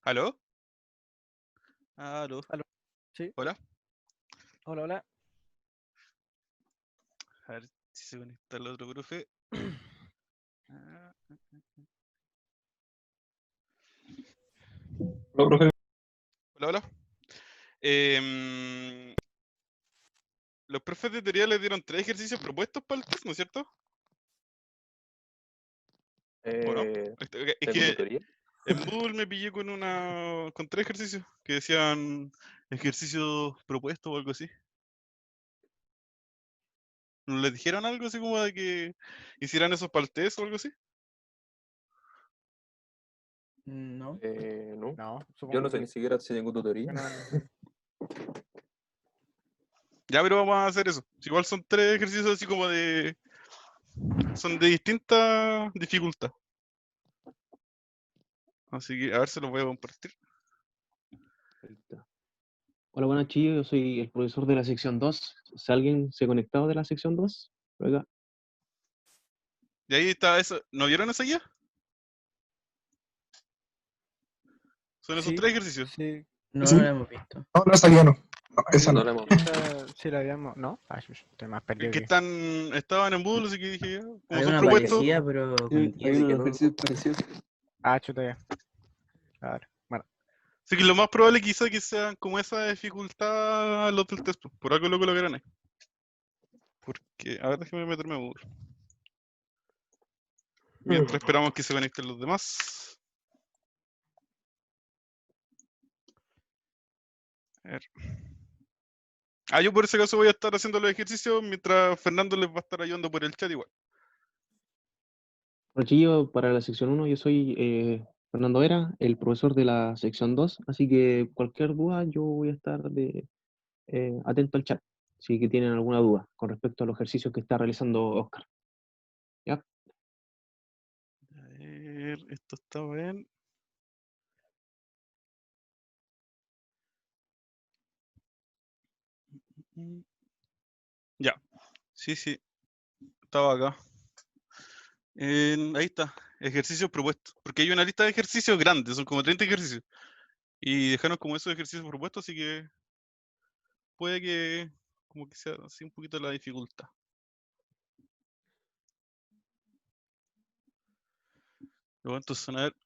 ¿Aló? ¿Aló? Aló. Sí, ¿Hola? hola, hola. A ver si se conecta el otro profe. Ah, Hola, profe. Hola, hola. Em, los profes de teoría les dieron 3 ejercicios propuestos para el test, ¿no es cierto? ¿O no? Es Tengo que tutoría. en Moodle me pillé con 3 ejercicios que decían ejercicios propuestos o algo así. ¿No les dijeron algo así como de que hicieran esos para el test o algo así? No, No. no, Yo no supongo sé ni siquiera si tengo tutoría. que no. Ya, pero vamos a hacer eso. Igual son 3 ejercicios así como de... Son de distinta dificultad. Así que a ver, se los voy a compartir. Ahí está. Hola, buenas chicos, yo soy el profesor de la sección 2. Si alguien se ha conectado de la sección 2, oiga, Y ahí está eso. ¿No vieron esa guía? Son esos Sí, 3 ejercicios. sí. No, Sí. no la hemos visto. No, esa ya no. No, esa No no. la hemos visto. Sí la habíamos. ¿No? Ah, estoy más perdido Que que. estaban en Moodle, así que dije, ya, como Hay son una propuestos. parecida, pero con Sí, hay 10. unos ejercicios parecidos. Ah, chuta ya. A ver, bueno. Así que lo más probable quizá que sean como esa dificultad los del test. Por algo lo colocaron ahí. Porque, a ver, déjame meterme a Moodle. Mientras esperamos que se conecten los demás. A ver. Yo por ese caso voy a estar haciendo los ejercicios mientras Fernando les va a estar ayudando por el chat igual. bueno chicos, para la sección 1 yo soy Fernando Vera, el profesor de la sección 2, así que cualquier duda yo voy a estar atento al chat, si que tienen alguna duda con respecto a los ejercicios que está realizando Oscar. ¿Ya? A ver, esto está bien. Ya, sí, sí, estaba acá. Ahí está, ejercicios propuestos. Porque hay una lista de ejercicios grandes, son como 30 ejercicios. Y dejaron como esos ejercicios propuestos, así que puede que como que sea así un poquito la dificultad. Luego entonces, a ver.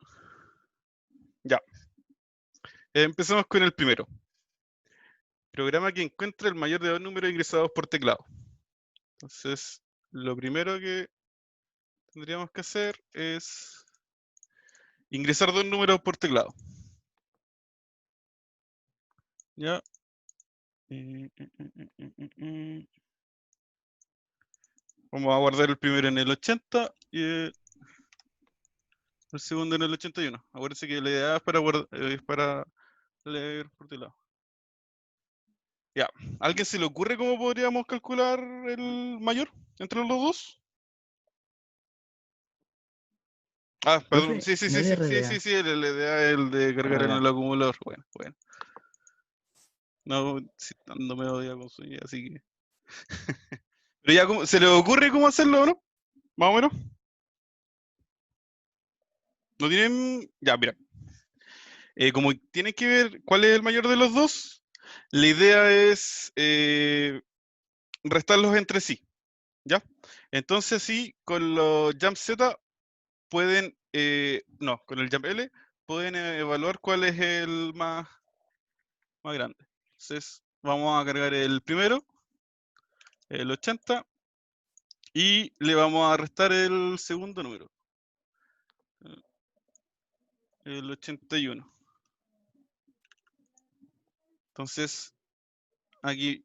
Ya. Empecemos con el primero. Programa que encuentre el mayor de 2 números ingresados por teclado. Entonces, lo primero que tendríamos que hacer es ingresar 2 números por teclado. Ya. Vamos a guardar el primero en el 80 y el segundo en el 81. Acuérdense que la idea es para leer por teclado. Ya. ¿A alguien se le ocurre cómo podríamos calcular el mayor entre los dos? Perdón. Profe, Sí, sí, no sí, es sí, sí, sí, RDA. sí, el LDA es el de cargar Ah, en el ya. acumulador. Bueno, bueno. No, si no me odia con su idea, así que. Pero ya, ¿se le ocurre cómo hacerlo o no? Más o menos. ¿No tienen? Ya, mira. Como tienen que ver cuál es el mayor de los dos, la idea es restarlos entre sí. ¿Ya? Entonces, sí, con los jump Z pueden, no, con el jump L pueden evaluar cuál es el más grande. Entonces, vamos a cargar el primero, el 80, y le vamos a restar el segundo número, el 81. Entonces, aquí,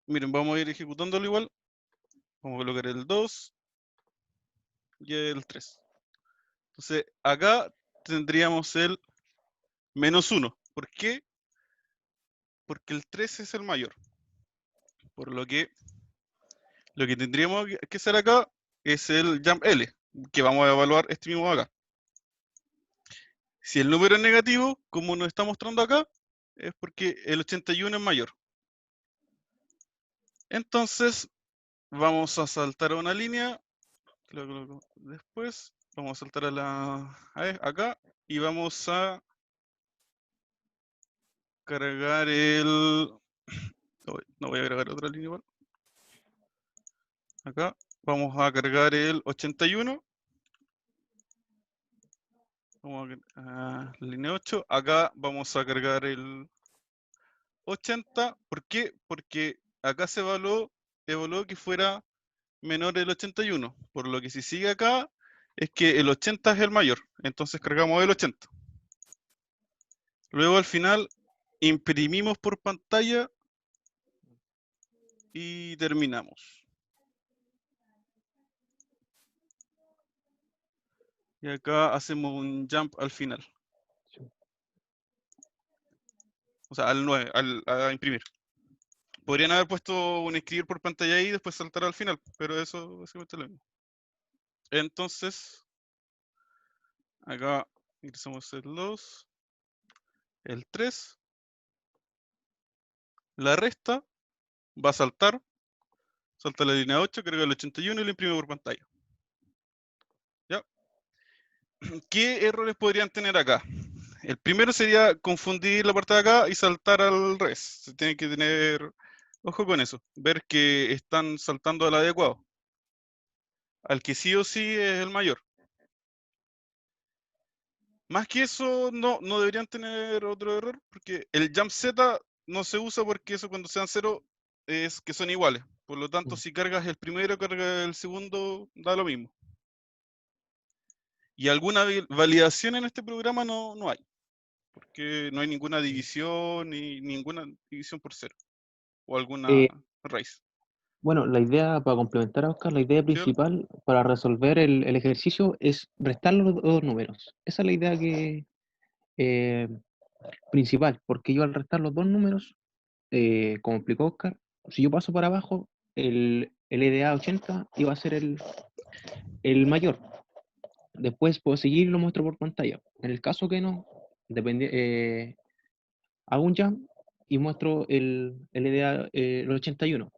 miren, vamos a ir ejecutándolo igual. Vamos a colocar el 2 y el 3. Entonces, acá tendríamos el -1. ¿Por qué? Porque el 3 es el mayor. Por lo que tendríamos que hacer acá es el jump L, que vamos a evaluar este mismo acá. Si el número es negativo, como nos está mostrando acá, es porque el 81 es mayor. Entonces, vamos a saltar a una línea. Lo coloco después. Vamos a saltar acá y vamos a cargar el... No voy a agregar otra línea igual. Acá vamos a cargar el 81. Vamos a línea 8. Acá vamos a cargar el 80. ¿Por qué? Porque acá se evaluó que fuera menor el 81. Por lo que si sigue acá, es que el 80 es el mayor. Entonces cargamos el 80. Luego al final imprimimos por pantalla y terminamos. Y acá hacemos un jump al final. O sea, al 9, a imprimir. Podrían haber puesto un escribir por pantalla ahí y después saltar al final, pero eso básicamente es lo mismo. Entonces, acá ingresamos el 2, el 3, la resta, va a saltar, salta la línea 8, carga el 81 y lo imprime por pantalla. ¿Ya? ¿Qué errores podrían tener acá? El primero sería confundir la parte de acá y saltar al revés. Se tiene que tener ojo con eso, ver que están saltando al adecuado, al que sí o sí es el mayor. Más que eso, no deberían tener otro error, porque el jump Z no se usa porque eso cuando sean 0 es que son iguales. Por lo tanto, si cargas el primero, cargas el segundo, da lo mismo. Y alguna validación en este programa no hay, porque no hay ninguna división ni ninguna división por 0 o alguna raíz. Bueno, la idea, para complementar a Oscar, la idea principal para resolver el ejercicio es restar los dos números. Esa es la idea que principal, porque yo al restar los dos números, como explicó Oscar, si yo paso para abajo, el EDA 80 iba a ser el mayor. Después puedo seguir y lo muestro por pantalla. En el caso que no, hago un jump y muestro el EDA el 81.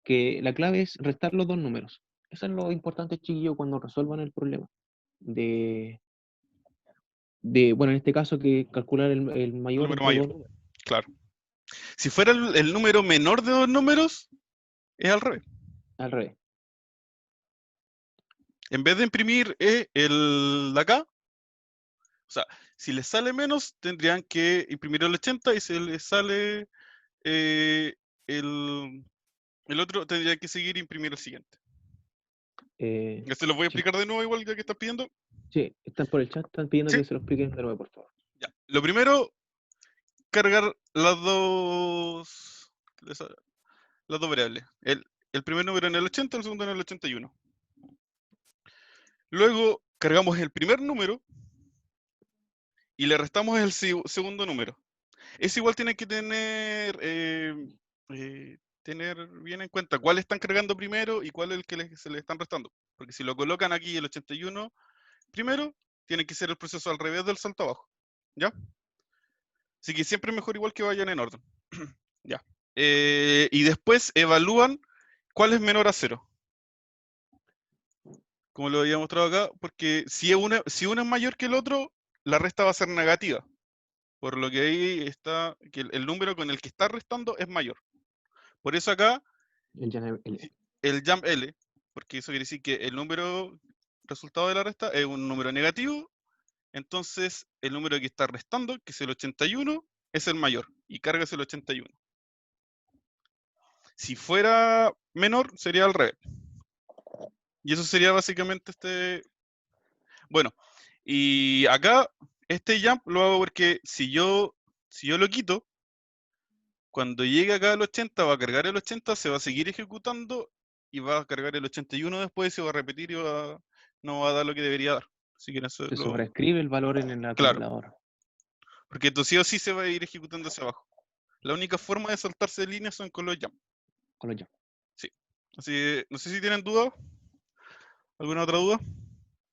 Que la clave es restar los dos números. Eso es lo importante, chiquillo, cuando resuelvan el problema. Bueno, en este caso, que calcular el mayor Número entre mayor. dos números. Claro. Si fuera el número menor de dos números, es al revés. Al revés. En vez de imprimir el de acá, o sea, si les sale menos, tendrían que imprimir el 80 y si les sale el otro, tendrían que seguir e imprimir el siguiente. Ya se los voy a explicar de nuevo, igual que están pidiendo. Sí, están por el chat, están pidiendo Sí. que se lo expliquen de nuevo, por favor. Ya. Lo primero, cargar las dos variables. El primer número en el 80, el segundo en el 81. Luego cargamos el primer número y le restamos el segundo número. Es igual, tiene que tener bien en cuenta cuál están cargando primero y cuál es el que se le están restando. Porque si lo colocan aquí el 81 primero, tiene que ser el proceso al revés del salto abajo. ¿Ya? Así que siempre es mejor igual que vayan en orden. Ya. Y después evalúan cuál es menor a 0. Como lo había mostrado acá, porque si uno es mayor que el otro, la resta va a ser negativa. Por lo que ahí está, que el número con el que está restando es mayor. Por eso acá, el jump L, porque eso quiere decir que el número resultado de la resta es un número negativo, entonces el número que está restando, que es el 81, es el mayor, y cargas el 81. Si fuera menor, sería al revés. Y eso sería básicamente Bueno, y acá, este jump lo hago porque si yo lo quito, cuando llegue acá al 80 va a cargar el 80, se va a seguir ejecutando y va a cargar el 81 después, se va a repetir y no va a dar lo que debería dar. Así que eso Se sobreescribe el valor en la calculadora. Porque esto sí o sí se va a ir ejecutando hacia abajo. La única forma de saltarse de líneas son con los jump. Con los jump. Sí. Así que, no sé si tienen dudas. ¿Alguna otra duda?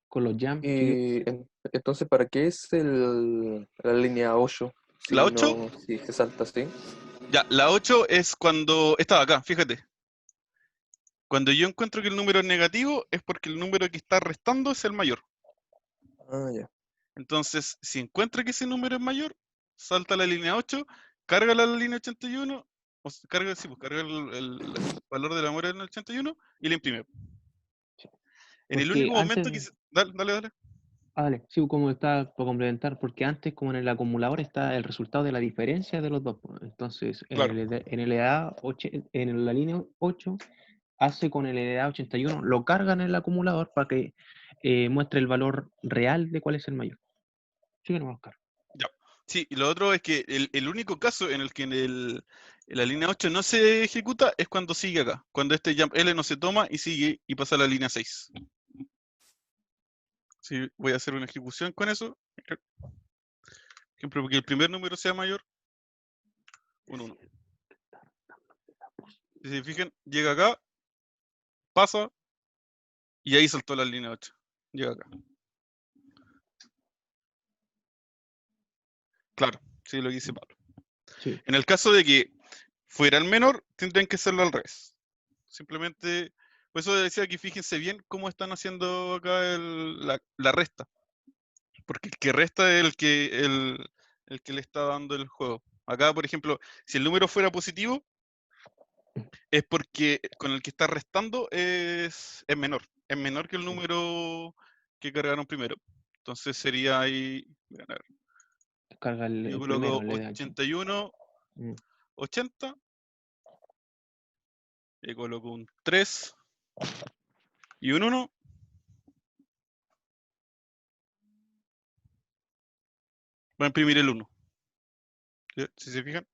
Con los jump. Entonces, ¿para qué es la línea 8? Si ¿La 8? si se salta así. Ya, la 8 es cuando... Estaba acá, fíjate. Cuando yo encuentro que el número es negativo, es porque el número que está restando es el mayor. Ah, ya. Entonces, si encuentra que ese número es mayor, salta a la línea 8, carga la línea 81, carga el valor de la memoria en el 81 y la imprime. En el Porque único momento que... antes, Dale. vale, sí, como está por complementar, porque antes, como en el acumulador, está el resultado de la diferencia de los dos, pues. Entonces, Claro. en el EDA, en la línea 8, hace con el EDA 81, lo cargan en el acumulador para que muestre el valor real de cuál es el mayor. Sí, que no más caro. Ya. Sí, y lo otro es que el único caso en el que en la línea 8 no se ejecuta es cuando sigue acá. Cuando este jump L no se toma y sigue y pasa a la línea 6. Sí, voy a hacer una ejecución con eso. Por ejemplo, porque el primer número sea mayor, un 1. Si se fijan, llega acá, pasa, y ahí saltó la línea 8. Llega acá. Claro, sí, lo que dice Pablo. Sí. En el caso de que fuera el menor, tendrían que hacerlo al revés. Simplemente, por eso decía que fíjense bien cómo están haciendo acá la resta. Porque el que resta es el que le está dando el juego. Acá, por ejemplo, si el número fuera positivo, es porque con el que está restando es menor. Es menor que el número que cargaron primero. Entonces sería ahí. A ver, Carga yo el coloco primero, el EDA. 81, Mm. 80. Y coloco un 3 y un 1. Va a imprimir el 1. ¿Sí? Si se fijan.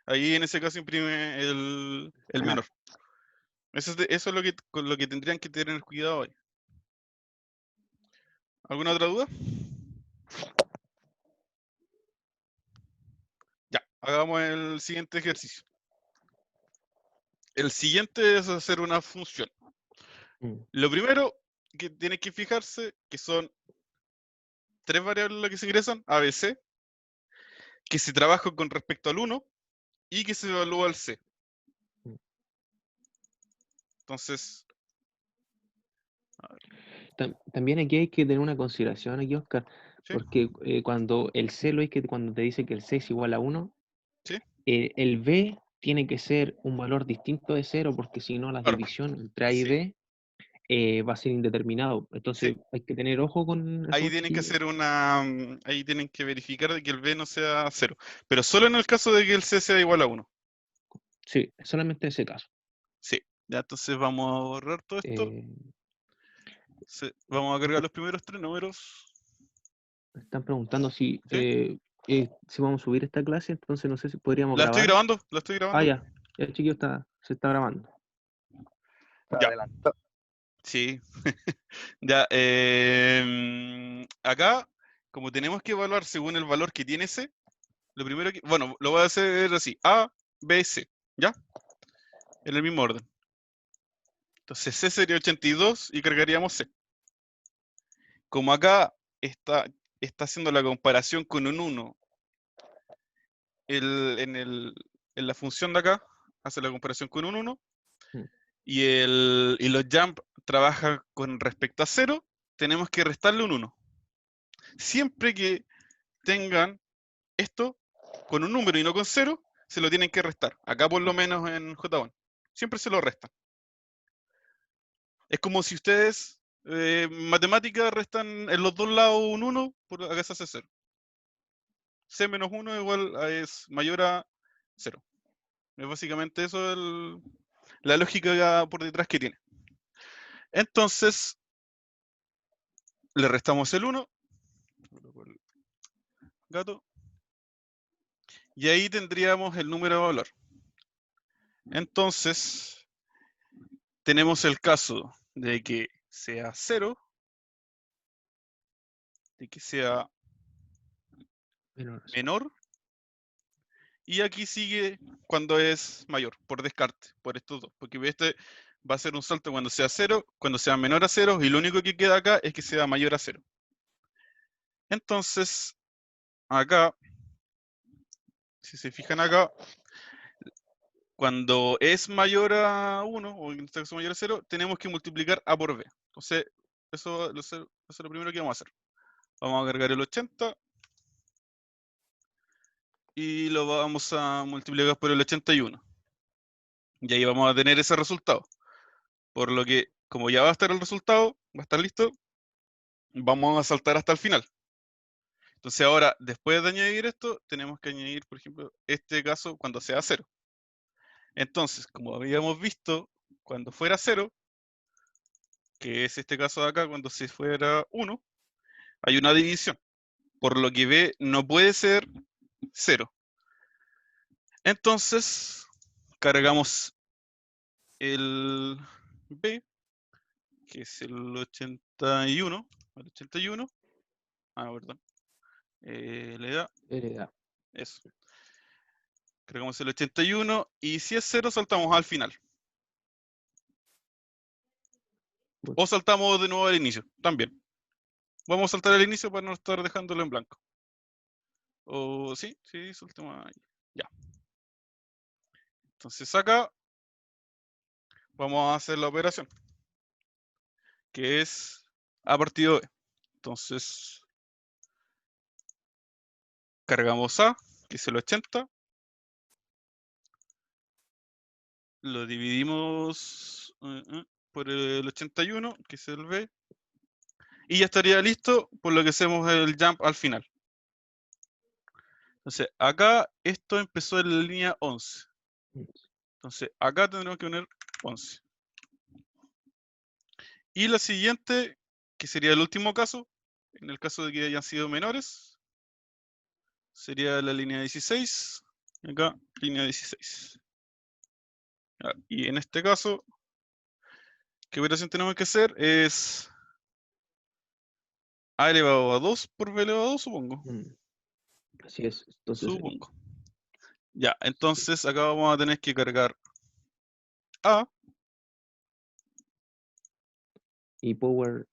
Ahí en ese caso imprime el menor. Eso es con lo que tendrían que tener cuidado ahí. ¿Alguna otra duda? Ya, hagamos el siguiente ejercicio. El siguiente es hacer una función. Mm. Lo primero que tienen que fijarse que son 3 variables las que se ingresan, A, B, C, que se trabaja con respecto al 1 y que se evalúa al C. Entonces, También aquí hay que tener una consideración aquí, Oscar, ¿sí? porque cuando el C cuando te dice que el C es igual a 1, ¿Sí? el B tiene que ser un valor distinto de 0, porque si no la Claro. división entre A y Sí. B va a ser indeterminado. Entonces Sí. hay que tener ojo con eso. Ahí tienen que hacer ahí tienen que verificar de que el B no sea 0. Pero solo en el caso de que el C sea igual a 1. Sí, solamente ese caso. Sí. Ya, entonces vamos a borrar todo esto. Eh, Vamos a cargar los primeros 3 números. Están preguntando ¿Sí? si vamos a subir esta clase, entonces no sé si podríamos La estoy grabar. grabando, la estoy Ah, grabando. ya, el chiquillo se está grabando. Ya. Adelante. Sí. Ya. Acá, como tenemos que evaluar según el valor que tiene C, lo primero que. Bueno, lo voy a hacer así: A, B, C. ¿Ya? En el mismo orden. Entonces C sería 82 y cargaríamos C. Como acá está haciendo la comparación con un 1, en la función de acá hace la comparación con un 1, Mm. y los jump trabajan con respecto a 0, tenemos que restarle un 1. Siempre que tengan esto con un número y no con 0, se lo tienen que restar. Acá por lo menos en J1. Siempre se lo restan. Es como si ustedes matemáticas restan en los dos lados un 1, por acá se hace 0. C menos 1 es mayor a 0. Es básicamente eso la lógica por detrás que tiene. Entonces, le restamos el 1. Gato. Y ahí tendríamos el número de valor. Entonces, tenemos el caso de que sea 0, de que sea menor, y aquí sigue cuando es mayor, por descarte, por estos dos, porque este va a ser un salto cuando sea 0, cuando sea menor a 0, y lo único que queda acá es que sea mayor a 0. Entonces, acá, si se fijan acá, cuando es mayor a 1, o en este caso mayor a 0, tenemos que multiplicar A por B. Entonces, eso es lo primero que vamos a hacer. Vamos a cargar el 80. Y lo vamos a multiplicar por el 81. Y ahí vamos a tener ese resultado. Por lo que, como ya va a estar el resultado, va a estar listo, vamos a saltar hasta el final. Entonces ahora, después de añadir esto, tenemos que añadir, por ejemplo, este caso cuando sea 0. Entonces, como habíamos visto, cuando fuera 0, que es este caso de acá, cuando se fuera 1, hay una división. Por lo que B no puede ser 0. Entonces, cargamos el B, que es el 81. El 81. Ah, perdón. Le da Heredad. eso. Cargamos el 81 y si es 0 saltamos al final. O saltamos de nuevo al inicio, también. Vamos a saltar al inicio para no estar dejándolo en blanco. O sí, saltamos ahí. Ya. Entonces acá vamos a hacer la operación, que es A partido B. Entonces cargamos A, que es el 80. Lo dividimos por el 81, que es el B. Y ya estaría listo, por lo que hacemos el jump al final. Entonces, acá esto empezó en la línea 11. Entonces, acá tendremos que poner 11. Y la siguiente, que sería el último caso, en el caso de que hayan sido menores, sería la línea 16. Y acá, línea 16. Y en este caso, ¿qué operación tenemos que hacer? Es A elevado a 2 por B elevado a 2, supongo. Así es. Entonces, Supongo. Ya, entonces acá vamos a tener que cargar A. y power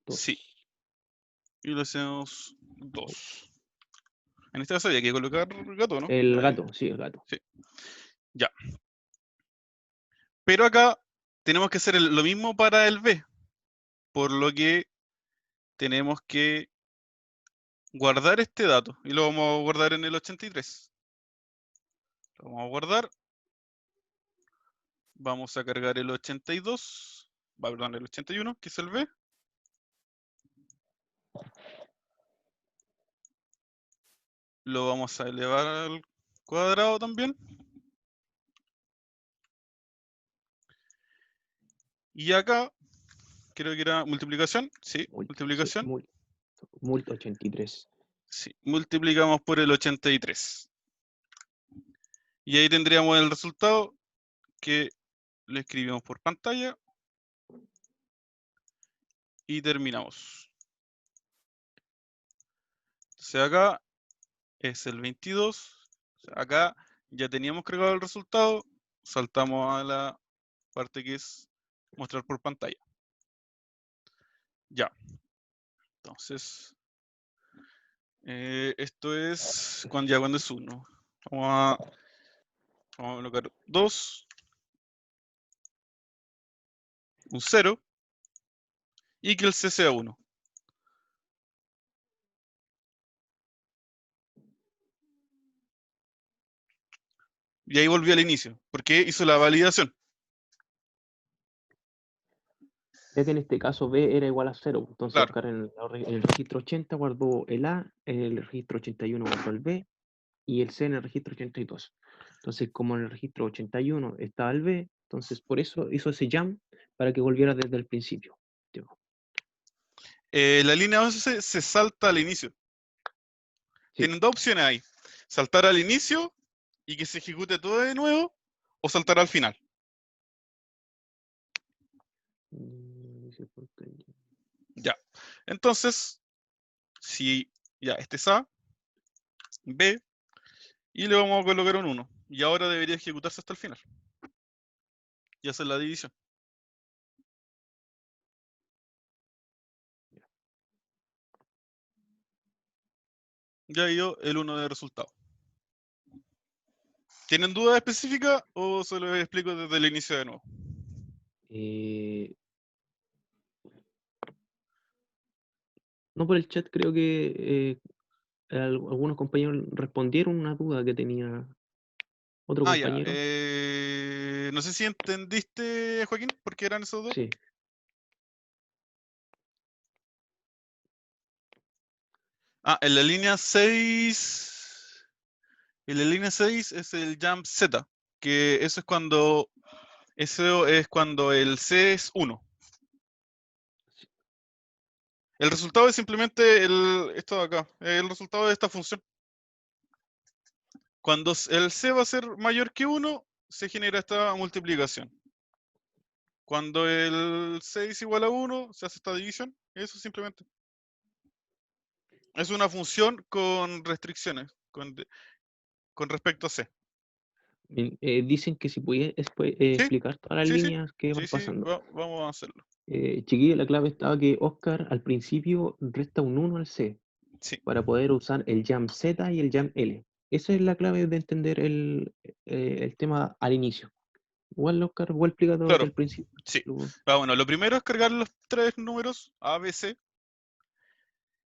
2. Sí. Y lo hacemos 2. En este caso había que colocar gato, ¿no? El gato, sí, el gato. Sí. Ya. Pero acá tenemos que hacer lo mismo para el B. Por lo que tenemos que guardar este dato. Y lo vamos a guardar en el 83. Lo vamos a guardar. Vamos a cargar el 82. Perdón, el 81, que es el B. Lo vamos a elevar al cuadrado también. Y acá, creo que era multiplicación. Sí, multiplicación. Mult 83. Sí, multiplicamos por el 83. Y ahí tendríamos el resultado que lo escribimos por pantalla. Y terminamos. Entonces acá es el 22. O sea, acá ya teníamos cargado el resultado. Saltamos a la parte que es mostrar por pantalla. Ya. Entonces, esto es cuando es 1. Vamos a colocar 2, un 0, y que el C sea 1. Y ahí volvió al inicio, porque hizo la validación. Ya que en este caso B era igual a 0, entonces Claro. acá en el registro 80 guardó el A, en el registro 81 guardó el B y el C en el registro 82. Entonces, como en el registro 81 estaba el B, entonces por eso hizo ese jump para que volviera desde el principio. La línea 11 se salta al inicio. Sí. Tienen dos opciones ahí. Saltar al inicio y que se ejecute todo de nuevo, o saltar al final. Ya. Entonces, si ya este es A, B, y le vamos a colocar un 1. Y ahora debería ejecutarse hasta el final. Y hacer la división. Ya dio el 1 de resultado. ¿Tienen dudas específicas o se lo explico desde el inicio de nuevo? No, por el chat creo que algunos compañeros respondieron una duda que tenía otro Ah, ya. compañero. No sé si entendiste, Joaquín, por qué eran esos dos. Sí. Ah, en la línea 6. En la línea 6 es el jump Z, que eso es cuando el C es 1. El resultado es simplemente esto de acá, el resultado de esta función. Cuando el C va a ser mayor que 1, se genera esta multiplicación. Cuando el C es igual a 1, se hace esta división. Eso simplemente. Es una función con restricciones con respecto a C. Bien, dicen que si pudiese Sí, explicar todas las sí, sí. líneas que van Sí, pasando. vamos a hacerlo. Chiquillo, la clave estaba que Oscar al principio resta un 1 al C Sí, para poder usar el jump Z y el jump L. Esa es la clave de entender el tema al inicio. Igual, Oscar, igual explica todo desde claro. el principio. Sí. Luego, Bueno, lo primero es cargar los tres números A, B, C.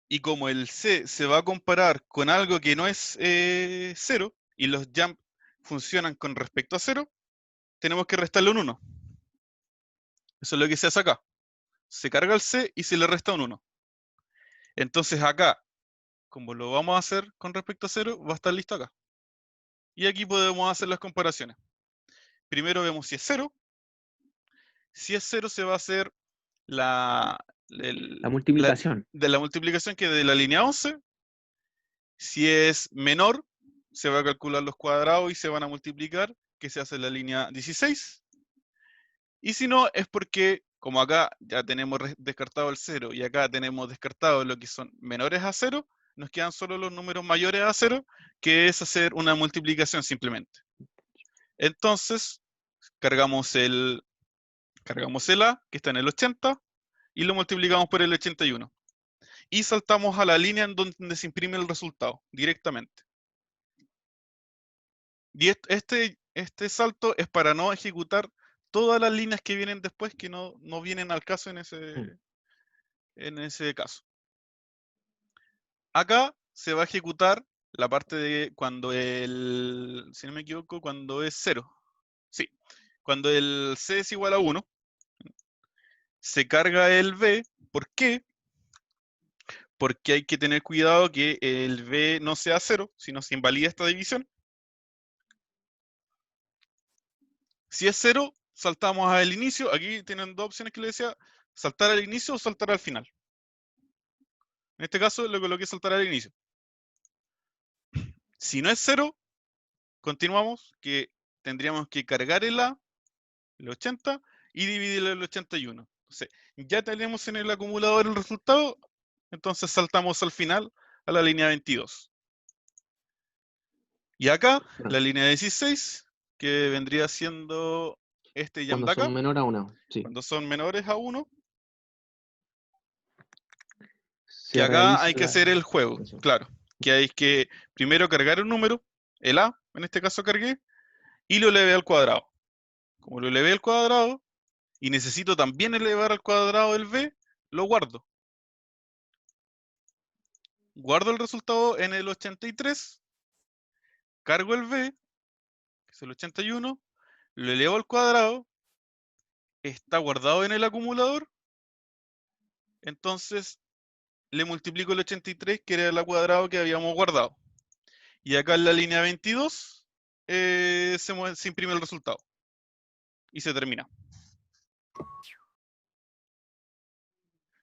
Y como el C se va a comparar con algo que no es 0 y los jump funcionan con respecto a 0, tenemos que restarle un 1. Eso es lo que se hace acá. Se carga el C y se le resta un 1. Entonces acá, como lo vamos a hacer con respecto a 0, va a estar listo acá. Y aquí podemos hacer las comparaciones. Primero vemos si es 0. Si es 0 se va a hacer la multiplicación. de la multiplicación que es de la línea 11. Si es menor, se va a calcular los cuadrados y se van a multiplicar, que se hace en la línea 16. Y si no, es porque, como acá ya tenemos descartado el 0 y acá tenemos descartado lo que son menores a 0, nos quedan solo los números mayores a 0, que es hacer una multiplicación simplemente. Entonces, cargamos el A, que está en el 80, y lo multiplicamos por el 81. Y saltamos a la línea en donde se imprime el resultado, directamente. Y este salto es para no ejecutar todas las líneas que vienen después, que no vienen al caso en ese caso. Acá se va a ejecutar la parte de cuando si no me equivoco, cuando es 0. Sí, cuando el C es igual a 1, se carga el B. ¿Por qué? Porque hay que tener cuidado que el B no sea 0, sino se invalida esta división. Si es 0, saltamos al inicio. Aquí tienen dos opciones que les decía: saltar al inicio o saltar al final. En este caso le coloqué saltar al inicio. Si no es 0, continuamos, que tendríamos que cargar el A, el 80, y dividirlo el 81. Entonces, ya tenemos en el acumulador el resultado, entonces saltamos al final a la línea 22. Y acá, Bueno, la línea 16, que vendría siendo este jump cuando de acá, son menor a 1, sí. cuando son menores a 1, que Se acá realiza hay que hacer el juego, claro, que hay que primero cargar un número, el A, en este caso cargué, y lo elevé al cuadrado. Como lo elevé al cuadrado, y necesito también elevar al cuadrado el B, lo guardo. Guardo el resultado en el 83, cargo el B, que es el 81, lo elevo al cuadrado, está guardado en el acumulador, entonces le multiplico el 83, que era el cuadrado que habíamos guardado. Y acá en la línea 22 se imprime el resultado. Y se termina.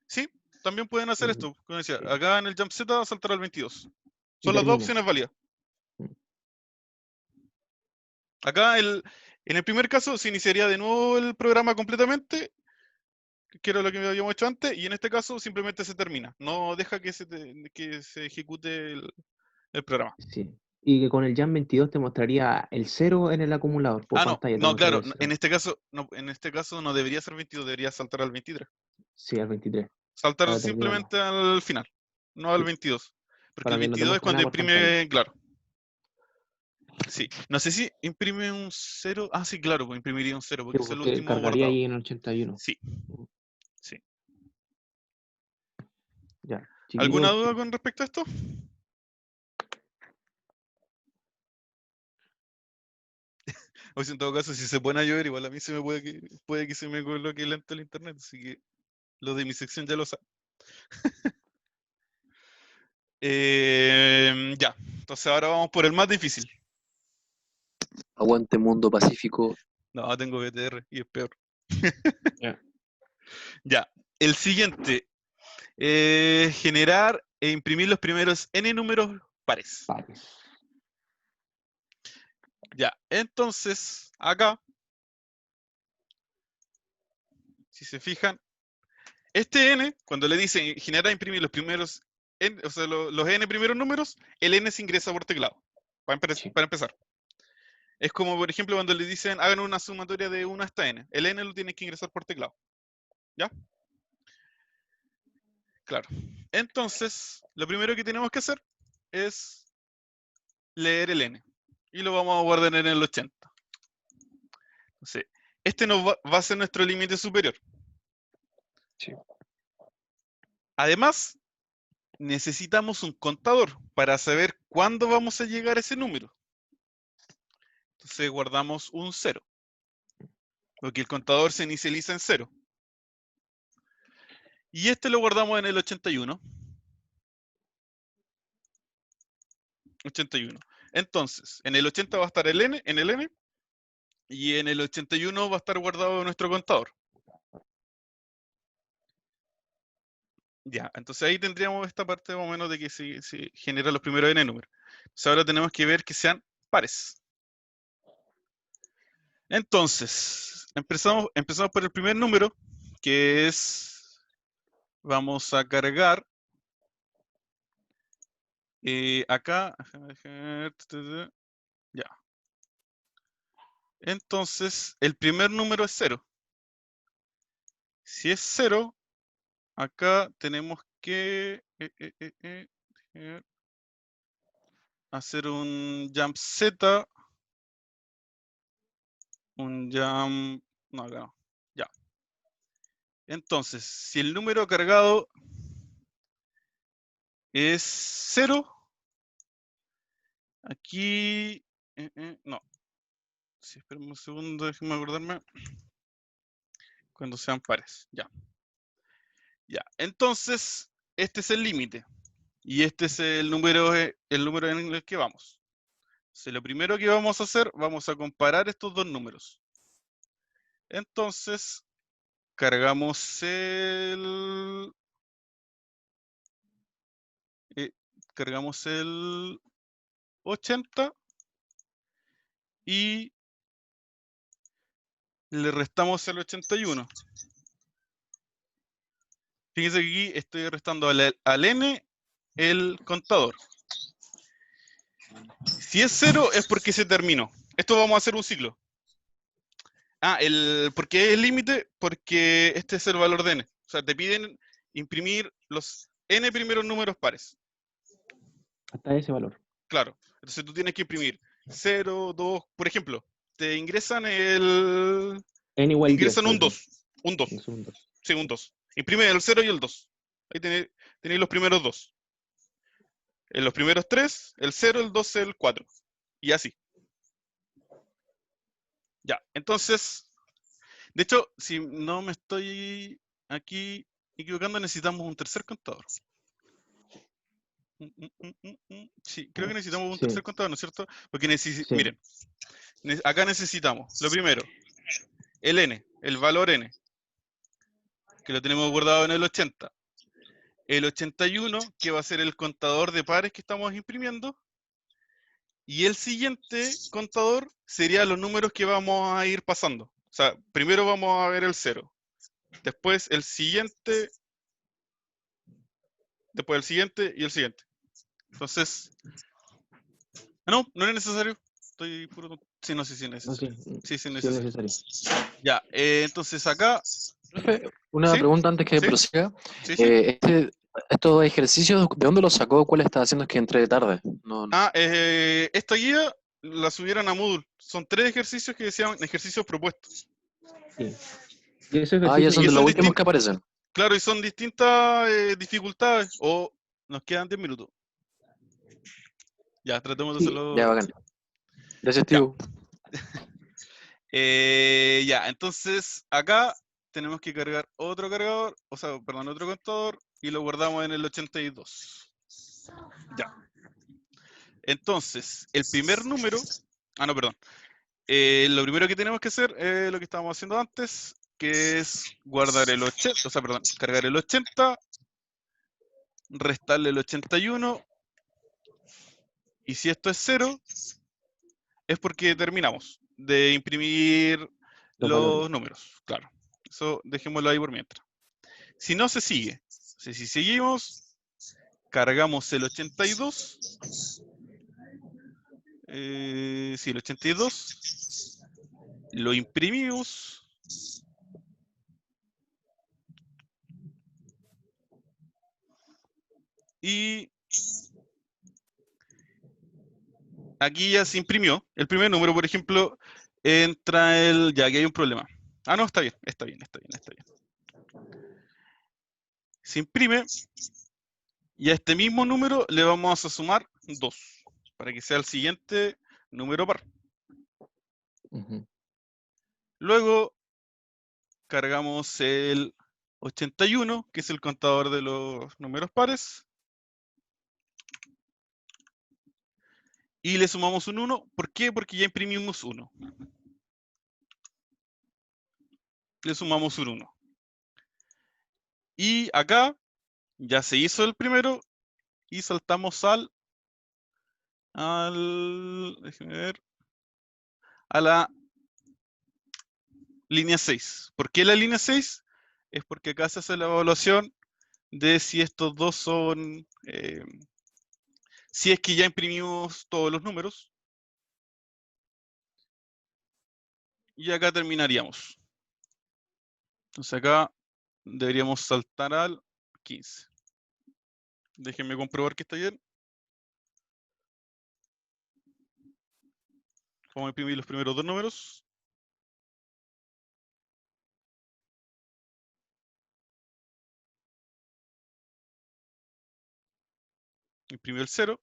Sí, también pueden hacer esto. Como decía, acá en el jump Z saltar al 22. Son las dos opciones válidas. Acá en el primer caso se iniciaría de nuevo el programa completamente, que era lo que habíamos hecho antes, y en este caso simplemente se termina. No deja que se ejecute el programa. Sí. Y que con el jump 22 te mostraría el 0 en el acumulador. Por pantalla te No, mostraría claro, el 0. en este caso no debería ser 22, debería saltar al 23. Sí, al 23. Saltar Para terminarlo. simplemente al final, no al Sí. 22. Porque Para el que no te 22 es muestre cuando nada por pantalla. imprime, claro. Sí, no sé si imprime un 0. Ah, sí, claro, pues imprimiría un 0, Sí, porque es el porque último cargaría guardado. ahí en el 81. Sí, sí. Ya. ¿Alguna Chiquillos, duda con respecto a esto? O si en todo caso, si se pone a llover, igual a mí se me puede que se me coloque lento el internet, así que los de mi sección ya lo saben. Ya, entonces ahora vamos por el más difícil. Aguante Mundo Pacífico. No, tengo BTR y es peor. Ya. Ya, el siguiente. Generar e imprimir los primeros n números pares. pares. Ya, entonces, acá, si se fijan, este n, cuando le dicen generar e imprimir los primeros n, o sea, los n primeros números, el n se ingresa por teclado, Sí. para empezar. Es como, por ejemplo, cuando le dicen hagan una sumatoria de 1 hasta n. El n lo tienes que ingresar por teclado. ¿Ya? Claro. Entonces, lo primero que tenemos que hacer es leer el n. Y lo vamos a guardar en el 80. Entonces, este va a ser nuestro límite superior. Sí. Además, necesitamos un contador para saber cuándo vamos a llegar a ese número. Entonces guardamos un 0. Porque el contador se inicializa en 0. Y este lo guardamos en el 81. 81. Entonces, en el 80 va a estar el n, en el n, y en el 81 va a estar guardado nuestro contador. Ya, entonces ahí tendríamos esta parte más o menos de que se generan los primeros n números. Entonces ahora tenemos que ver que sean pares. Entonces, empezamos por el primer número, que es, vamos a cargar acá, ya. Entonces, el primer número es 0. Si es 0, acá tenemos que hacer un jump Z, un jump, no, acá no, ya. Entonces, si el número cargado es 0, aquí, no. Sí, espérame un segundo, déjenme acordarme. Cuando sean pares, ya. Ya, entonces, este es el límite. Y este es el número en el que vamos. Entonces, lo primero que vamos a hacer, vamos a comparar estos dos números. Entonces, cargamos el 80 y le restamos el 81. Fíjense que aquí estoy restando al n el contador. Si es 0 es porque se terminó. Esto vamos a hacer un ciclo. ¿Por qué es límite? Porque este es el valor de n. O sea, te piden imprimir los n primeros números pares. Hasta ese valor. Claro. Entonces tú tienes que imprimir 0, 2, por ejemplo, te ingresan el... N igual ingresan 10, un 2. Un 2. Es un 2. Sí, un 2. Imprime el 0 y el 2. Ahí tenéis los primeros 2. En los primeros 3, el 0, el 2, el 4. Y así. Ya, entonces, de hecho, si no me estoy aquí equivocando, necesitamos un tercer contador. Sí, creo que necesitamos un tercer contador, ¿no es cierto? Porque Sí. miren, acá necesitamos, lo primero, el n, el valor n, que lo tenemos guardado en el 80. El 81, que va a ser el contador de pares que estamos imprimiendo. Y el siguiente contador sería los números que vamos a ir pasando. O sea, primero vamos a ver el 0. Después el siguiente. Después el siguiente y el siguiente. Entonces. No era necesario. Estoy puro. Sí, no sé si es necesario. Sí, es necesario. Ya, entonces acá. Profe, una ¿Sí? pregunta antes que ¿Sí? prosiga. Sí. Estos ejercicios, ¿de dónde los sacó? ¿Cuál está haciendo? Es que entré tarde. No. Esta guía la subieron a Moodle. Son 3 ejercicios que decían ejercicios propuestos. Sí. Y esos Ya son de los últimos que aparecen. Claro, y son distintas dificultades. O Nos quedan 10 minutos. Ya, tratemos de Sí, hacerlo ya, bacán. rápido. Gracias, Ya. tío. Ya, entonces acá tenemos que cargar otro cargador, o sea, perdón, otro contador, y lo guardamos en el 82. Ya. Entonces, el primer número, no, perdón. Lo primero que tenemos que hacer es lo que estábamos haciendo antes, que es guardar el 80, o sea, perdón, cargar el 80, restarle el 81, y si esto es 0, es porque terminamos de imprimir Los los valores. números, claro. Eso dejémoslo ahí por mientras. Si no se sigue, si seguimos, cargamos el 82, sí, el 82, lo imprimimos, y aquí ya se imprimió. El primer número, por ejemplo, entra el... Ya, aquí hay un problema. No, está bien, está bien, está bien, está bien. Se imprime, y a este mismo número le vamos a sumar 2, para que sea el siguiente número par. Ujú. Luego cargamos el 81, que es el contador de los números pares, y le sumamos un 1. ¿Por qué? Porque ya imprimimos 1. Le sumamos un 1. Y acá ya se hizo el primero, y saltamos déjeme ver, a la línea 6. ¿Por qué la línea 6? Es porque acá se hace la evaluación de si estos dos son, si es que ya imprimimos todos los números, y acá terminaríamos. Entonces acá deberíamos saltar al 15. Déjenme comprobar que está bien. Vamos a imprimir los primeros dos números. Imprimió el 0.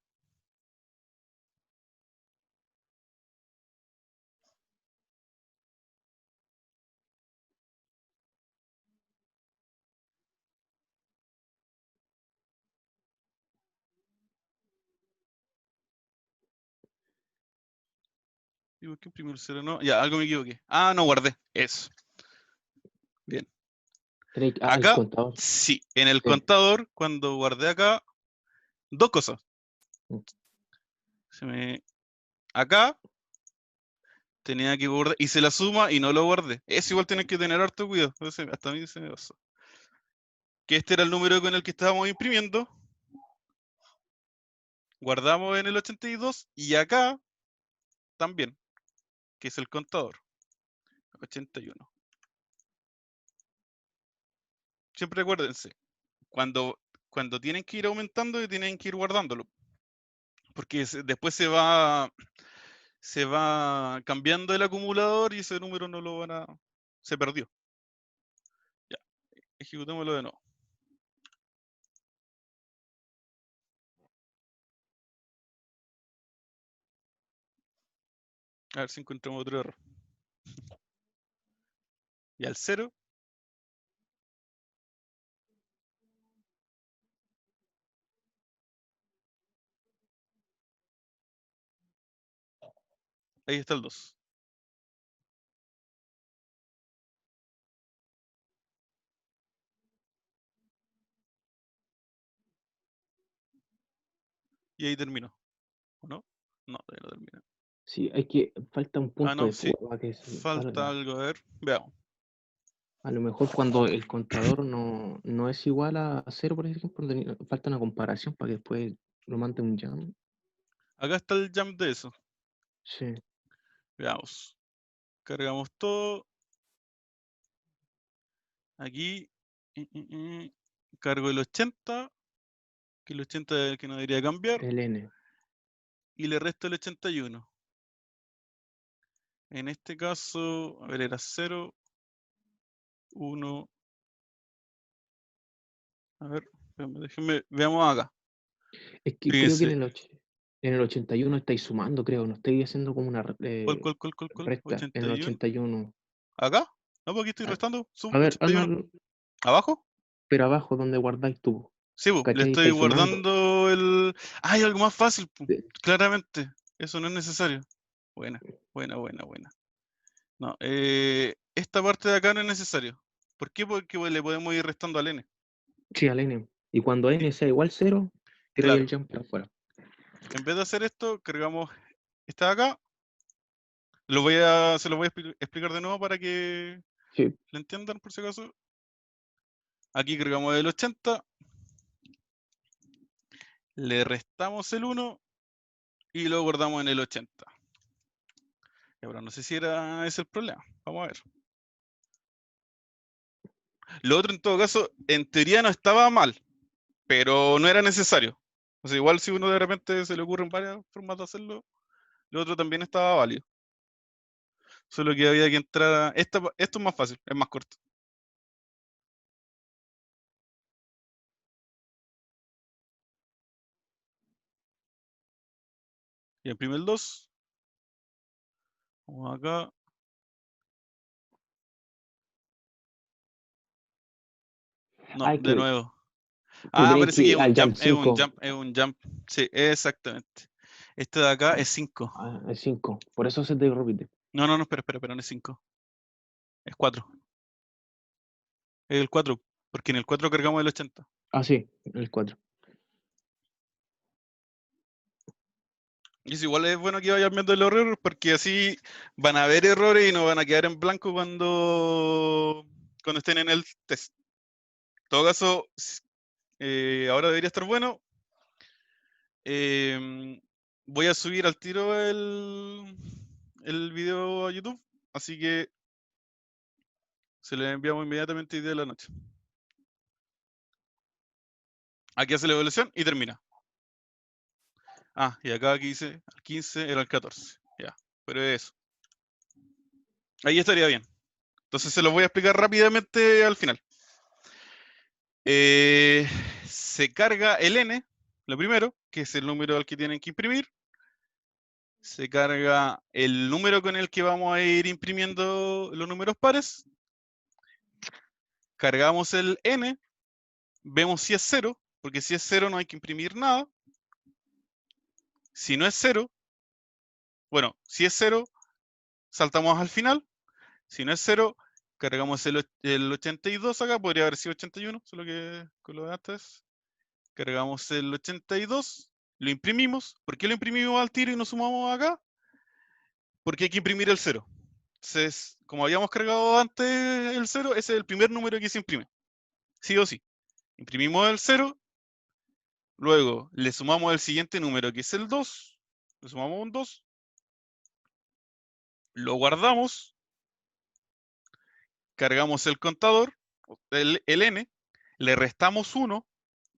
¿Y por qué imprimió el 0? No, ya, algo me equivoqué. No guardé. Eso. Bien. El Acá, contador. sí, en el Sí. contador, cuando guardé acá, dos cosas. Acá tenía que guardar, hice la suma y no lo guardé. Eso igual tienes que tener harto cuidado. Hasta a mí se me pasó. Que este era el número con el que estábamos imprimiendo. Guardamos en el 82, y acá también, que es el contador. 81. Siempre acuérdense, cuando tienen que ir aumentando, y tienen que ir guardándolo. Porque después se va cambiando el acumulador, y ese número no lo van a... Se perdió. Ya, ejecutémoslo de nuevo. A ver si encontramos otro error. Y al 0. Ahí está el 2. Y ahí terminó. ¿O no? No, todavía no termina. Sí, falta un punto No, de sí. prueba que Falta algo, a ver. Veamos. a lo mejor cuando el contador no es igual a 0, por ejemplo, falta una comparación para que después lo mande un jam. Acá está el jump de eso. Sí. Veamos. Cargamos todo. Aquí. Cargo el 80. Que el 80 es el que no debería cambiar. El N. Y le resto el 81. En este caso, a ver, era 0, 1. A ver, déjenme, veamos acá. Es que creo que Fíjense, en el 81 estáis sumando, creo, no estáis haciendo como una ¿cuál? resta en el 81. 81. ¿Acá? No, porque aquí estoy A, restando. Sub a ver, 81. ¿Abajo? pero abajo donde guardáis tú, Sí, po, le ¿cachai? estoy Estáis sumando. guardando el. Hay algo más fácil, po, Sí. claramente. Eso no es necesario. Buena, buena. No, esta parte de acá no es necesario. ¿Por qué? Porque le podemos ir restando al n. Sí, al N. Y cuando Sí, N sea igual 0, tiráis el claro. jump para afuera. En vez de hacer esto, cargamos esta de acá. Se lo voy a explicar de nuevo para que Sí. lo entiendan, por si acaso. Aquí cargamos el 80. Le restamos el 1 y lo guardamos en el 80. Y ahora no sé si era ese el problema. Vamos a ver. Lo otro, en todo caso, en teoría no estaba mal, pero no era necesario. O sea, igual si uno de repente se le ocurren varias formas de hacerlo, lo otro también estaba válido. Solo que había que entrar a... Esto es más fácil, es más corto. Y imprime el 2. Vamos acá. No, Hay de que, nuevo. tú Ah, tenéis que parece que ir al jump es un 5. jump, es un jump. Sí, exactamente. Este de acá es 5. Es 5. Por eso se te repite. No, espera, no es 5. Es 4. Es el 4, porque en el 4 cargamos el 80. Ah, sí, el 4. Y es igual es bueno que vayan viendo los errores, porque así van a haber errores y no van a quedar en blanco cuando estén en el test. En todo caso, ahora debería estar bueno. Voy a subir al tiro el video a YouTube, así que se lo enviamos inmediatamente hoy día de la noche. Aquí hace la evaluación y termina. Ah, y acá aquí dice el 15 era el 14. Ya, pero eso. Ahí estaría bien. Entonces se los voy a explicar rápidamente al final. Se carga el n, lo primero, que es el número al que tienen que imprimir. Se carga el número con el que vamos a ir imprimiendo los números pares. Cargamos el n, vemos si es 0, porque si es 0 no hay que imprimir nada. Si no es 0, bueno, si es 0, saltamos al final. Si no es 0, cargamos el 82 acá, podría haber sido 81, solo que con lo de antes. Cargamos el 82, lo imprimimos. ¿Por qué lo imprimimos al tiro y nos sumamos acá? Porque hay que imprimir el 0. Entonces, como habíamos cargado antes el 0, ese es el primer número que se imprime. Sí o sí. Imprimimos el 0, luego le sumamos el siguiente número, que es el 2. Le sumamos un 2. Lo guardamos. Cargamos el contador, el n. Le restamos 1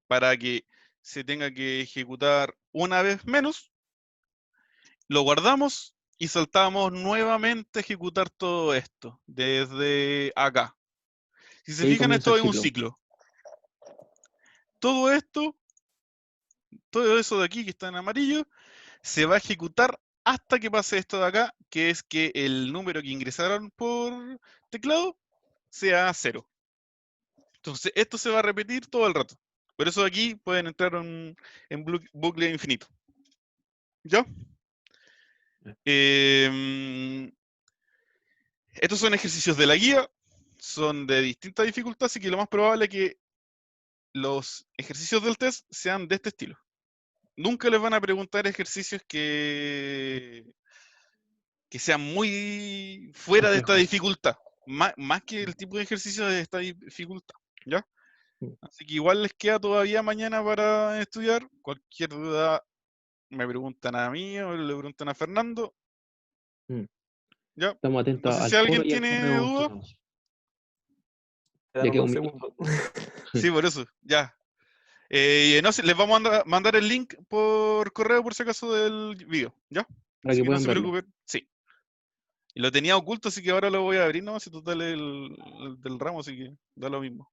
para que se tenga que ejecutar una vez menos. Lo guardamos y saltamos nuevamente a ejecutar todo esto desde acá. Si se Y ahí fijan, comienza el esto es un ciclo. ciclo. Todo esto, todo eso de aquí que está en amarillo, se va a ejecutar hasta que pase esto de acá, que es que el número que ingresaron por teclado sea 0. Entonces, esto se va a repetir todo el rato. Por eso aquí pueden entrar en bucle infinito. ¿Ya? Estos son ejercicios de la guía, son de distinta dificultad, así que lo más probable es que los ejercicios del test sean de este estilo. Nunca les van a preguntar ejercicios que sean muy fuera de esta Complejo. dificultad, más que el tipo de ejercicio de esta dificultad, ¿ya? Mm. Así que igual les queda todavía mañana para estudiar. Cualquier duda me preguntan a mí o le preguntan a Fernando, Mm. ¿ya? Estamos No atentos sé al si foro alguien y al tiene correo que duda. vamos. Ya Quedan queda unos un segundos. minuto. Sí, por eso, ya. No sé, les vamos a mandar el link por correo por si acaso del video, ¿ya? Para Así que que no puedan se verlo. preocupen. Sí. Y lo tenía oculto, así que ahora lo voy a abrir, ¿no? Si total es el del ramo, así que da lo mismo.